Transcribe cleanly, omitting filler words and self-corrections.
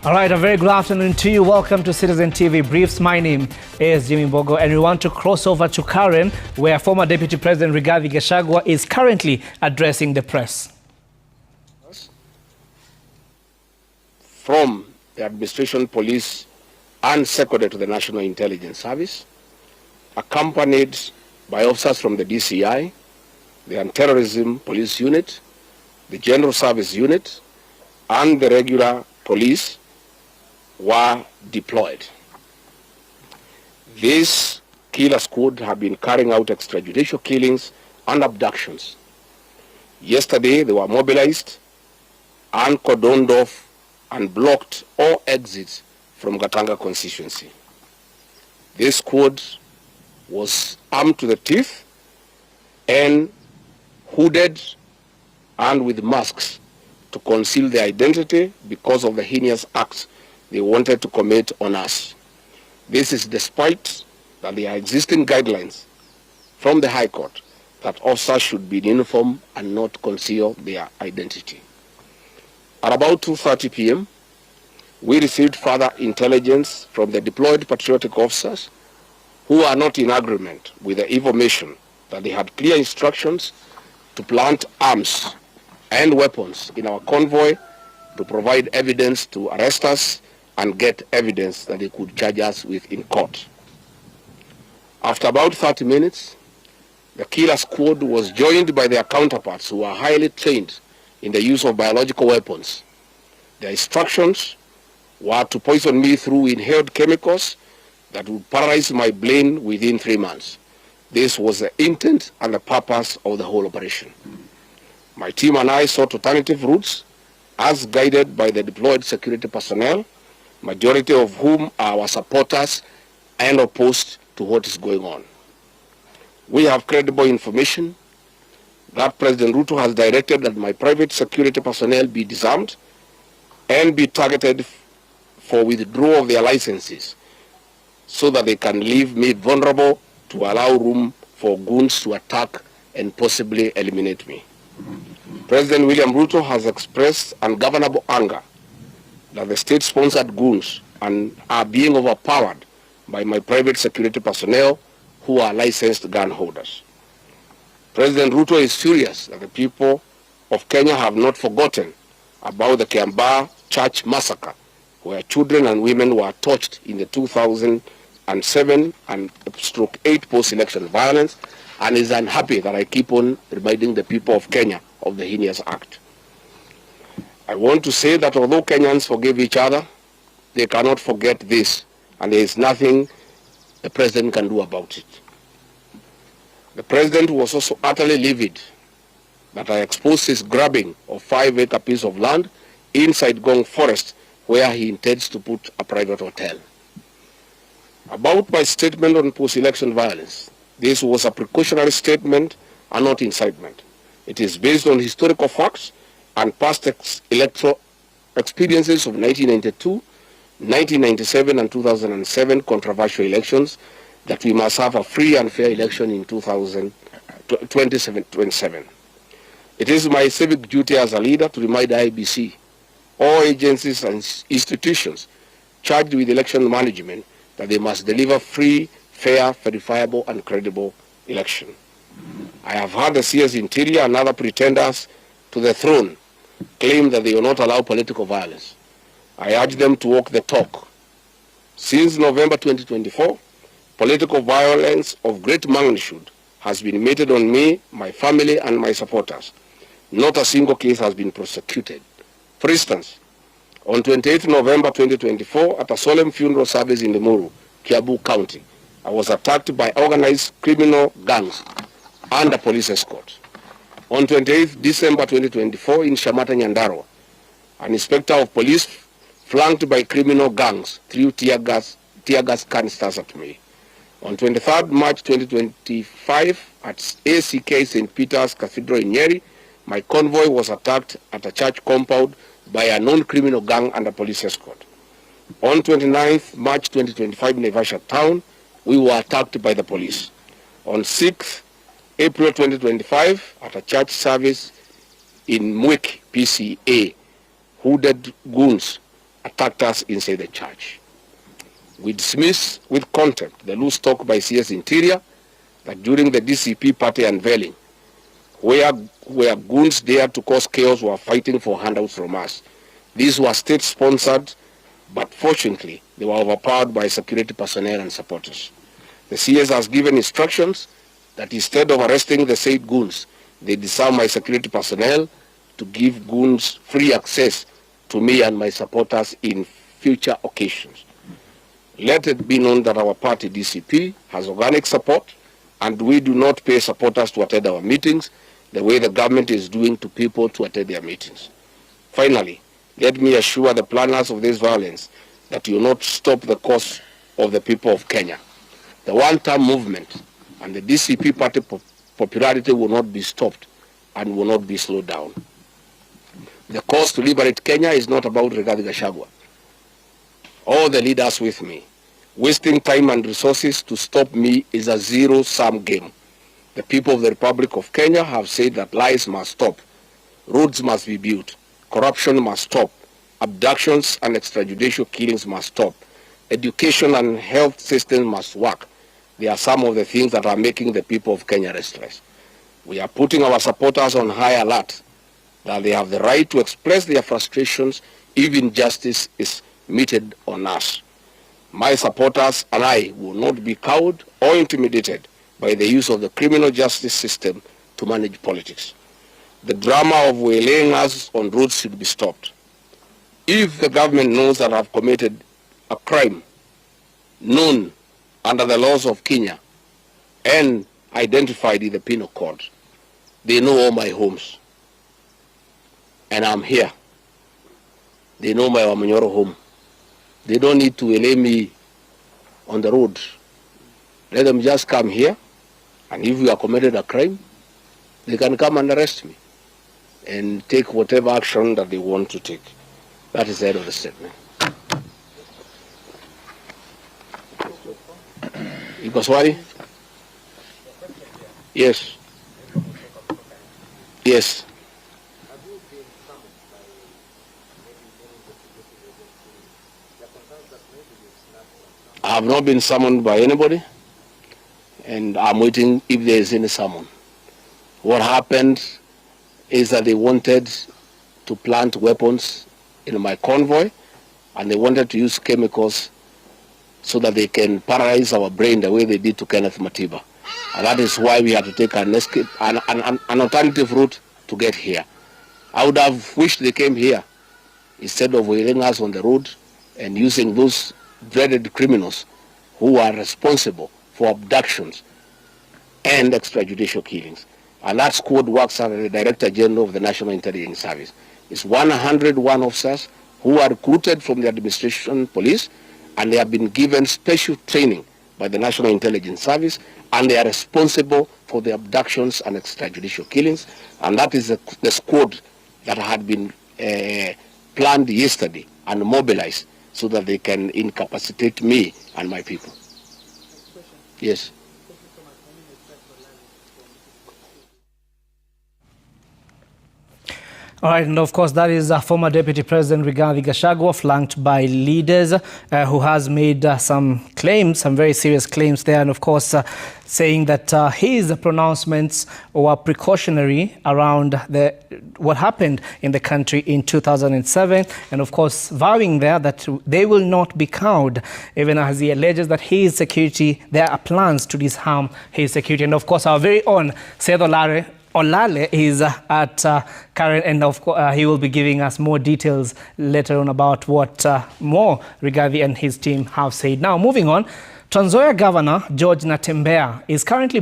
All right, a very good afternoon to you. Welcome to Citizen TV Briefs. My name is Jimmy Mbogo, and we want to cross over to Karen, where former Deputy President Rigathi Gachagua is currently addressing the press. From the administration, police, and secondary to the National Intelligence Service, accompanied by officers from the DCI, the Anti-Terrorism Police Unit, the General Service Unit, and the regular police, were deployed. This killer squad have been carrying out extrajudicial killings and abductions. Yesterday, they were mobilized and cordoned off and blocked all exits from Gatanga constituency. This squad was armed to the teeth and hooded and with masks to conceal their identity because of the heinous acts they wanted to commit on us. This is despite that there are existing guidelines from the High Court that officers should be in uniform and not conceal their identity. At about 2:30 p.m., we received further intelligence from the deployed patriotic officers who are not in agreement with the information that they had clear instructions to plant arms and weapons in our convoy to provide evidence to arrest us and get evidence that they could charge us with in court. After about 30 minutes, the killer squad was joined by their counterparts who are highly trained in the use of biological weapons. Their instructions were to poison me through inhaled chemicals that would paralyze my brain within 3 months. This was the intent and the purpose of the whole operation. My team and I sought alternative routes as guided by the deployed security personnel, majority of whom are our supporters and opposed to what is going on. We have credible information that President Ruto has directed that my private security personnel be disarmed and be targeted for withdrawal of their licenses so that they can leave me vulnerable to allow room for goons to attack and possibly eliminate me. President William Ruto has expressed ungovernable anger that the state-sponsored goons are being overpowered by my private security personnel who are licensed gun holders. President Ruto is furious that the people of Kenya have not forgotten about the Kiambaa church massacre, where children and women were tortured in the 2007 and /8 post-election violence, and is unhappy that I keep on reminding the people of Kenya of the heinous act. I want to say that although Kenyans forgive each other, they cannot forget this, and there is nothing the president can do about it. The president was also utterly livid that I exposed his grabbing of 5-acre piece of land inside Gong Forest, where he intends to put a private hotel. About my statement on post-election violence, this was a precautionary statement and not incitement. It is based on historical facts and past electoral experiences of 1992, 1997, and 2007 controversial elections, that we must have a free and fair election in 2027. It is my civic duty as a leader to remind IEBC, all agencies and institutions charged with election management, that they must deliver free, fair, verifiable, and credible election. I have heard the CS Interior and other pretenders to the throne claim that they will not allow political violence. I urge them to walk the talk. Since November 2024, political violence of great magnitude has been meted on me, my family, and my supporters. Not a single case has been prosecuted. For instance, on 28 November 2024, at a solemn funeral service in Limuru, Kiambu County, I was attacked by organized criminal gangs and a police escort. On 28 December 2024, in Shamata, Nyandarua, an inspector of police flanked by criminal gangs threw tear gas canisters at me. On 23rd March 2025, at ACK St. Peter's Cathedral in Nyeri, my convoy was attacked at a church compound by a non-criminal gang and a police escort. On 29th March 2025 in Naivasha town, we were attacked by the police. On 6th April 2025, at a church service in Mwik, PCA, hooded goons attacked us inside the church. We dismiss with contempt the loose talk by CS Interior that during the DCP party unveiling, where goons dared to cause chaos were fighting for handouts from us. These were state-sponsored, but fortunately, they were overpowered by security personnel and supporters. The CS has given instructions that instead of arresting the said goons, they disarm my security personnel to give goons free access to me and my supporters in future occasions. Let it be known that our party, DCP, has organic support, and we do not pay supporters to attend our meetings the way the government is doing to people to attend their meetings. Finally, let me assure the planners of this violence that you will not stop the cause of the people of Kenya. The one-term movement and the DCP party popularity will not be stopped and will not be slowed down. The cause to liberate Kenya is not about Rigathi Gachagua. All the leaders with me. Wasting time and resources to stop me is a zero-sum game. The people of the Republic of Kenya have said that lies must stop, roads must be built, corruption must stop, abductions and extrajudicial killings must stop, education and health systems must work. They are some of the things that are making the people of Kenya restless. We are putting our supporters on high alert that they have the right to express their frustrations if injustice is meted on us. My supporters and I will not be cowed or intimidated by the use of the criminal justice system to manage politics. The drama of waylaying us on roads should be stopped. If the government knows that I've committed a crime known under the laws of Kenya and identified in the penal code, they know all my homes. And I'm here. They know my Wamanyoro home. They don't need to waylay me on the road. Let them just come here, and if we have committed a crime, they can come and arrest me and take whatever action that they want to take. That is the end of the statement. Iko swali? Yes. Yes. I have not been summoned by anybody, and I'm waiting if there is any summon. What happened is that they wanted to plant weapons in my convoy, and they wanted to use chemicals so that they can paralyze our brain the way they did to Kenneth Matiba. And that is why we had to take an alternative route to get here. I would have wished they came here instead of wailing us on the road and using those dreaded criminals who are responsible for abductions and extrajudicial killings. And that squad works under the Director General of the National Intelligence Service. It's 101 officers who are recruited from the administration police, and they have been given special training by the National Intelligence Service, and they are responsible for the abductions and extrajudicial killings. And that is the squad that had been planned yesterday and mobilized so that they can incapacitate me and my people. Yes. All right, and of course, that is former Deputy President Rigathi Gachagua, flanked by leaders who has made some claims, some very serious claims there, and of course, saying that his pronouncements were precautionary around what happened in the country in 2007, and of course, vowing there that they will not be cowed, even as he alleges that his security, there are plans to disarm his security. And of course, our very own Seth Olale is at Karen, and of course he will be giving us more details later on about what more Rigathi and his team have said. Now, moving on, Trans Nzoia Governor George Natembeya is currently